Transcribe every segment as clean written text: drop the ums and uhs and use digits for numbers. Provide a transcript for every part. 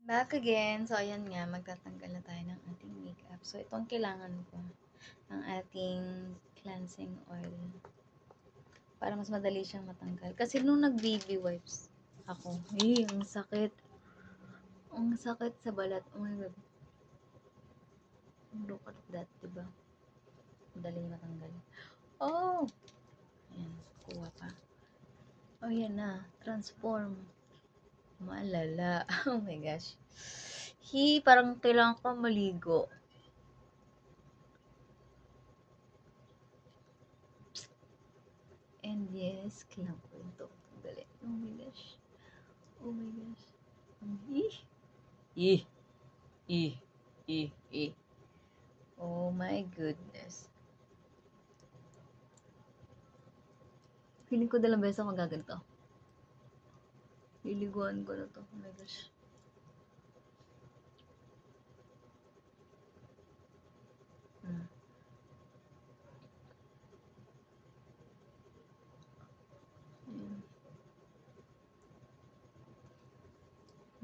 Back again. So, ayan nga, magtatanggal na tayo ng ating makeup. So, itong kailangan ko, ang ating cleansing oil. Para mas madali siyang matanggal. Kasi nung nag-baby wipes ako, ang sakit. Ang sakit sa balat. Oh my God. Look at that, diba? Madali matanggal. Oh! Ayan, kuha pa. Oh, yan na. Transform. Malala. Oh my gosh. Parang kailangan ko maligo. And yes, kailangan ko ito. Dali. Oh my gosh. Oh my gosh. Eh. Eh. Oh my goodness. Feeling ko dalang beses ako gaganto. Liliguan ko na to. Oh my gosh. Hmm. Ayan.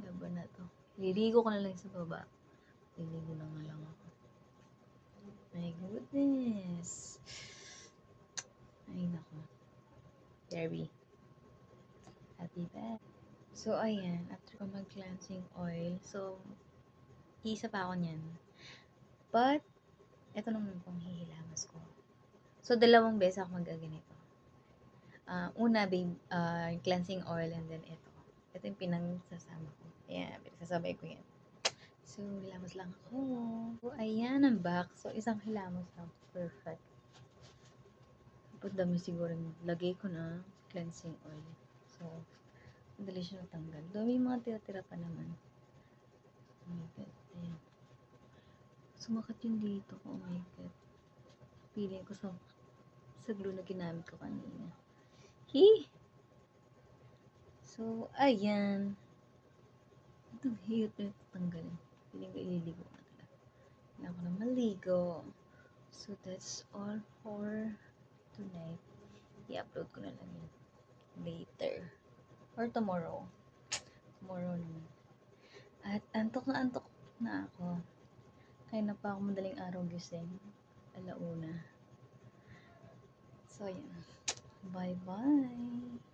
Laban na to. Liligo ko na lang sa baba. Liligo na nga lang ako. My goodness. Ay, nako. Very happy bad. So, ayan. After ko mag-cleansing oil. So, isa pa ako niyan. But, ito naman pong hihilamas ko. So, dalawang beses ako magaganito. Una, cleansing oil and then ito. Ito yung pinagsasama ko. Ayan, pinagsasabay ko yan. So, hilamos lang ako. So, ayan ang back. So, isang hilamos lang. Perfect. Tapos dami siguro lagay ko na cleansing oil. So, madali siya natanggal. Dami mga tira-tira pa naman. Oh my God. Ayan. Sumakat yun dito. Oh my God. Feeling ko sa glue na ginamit ko kanina. So, ayan. Itong hirap na tanggalin. Feeling ko ililigo na talaga. Kailangan ko na maligo. So, that's all for tonight. I-upload ko na lang yun later. Or tomorrow. Tomorrow naman. At antok na ako. Kaya na pa ako madaling araw gising. Alauna. So, yan. Bye-bye.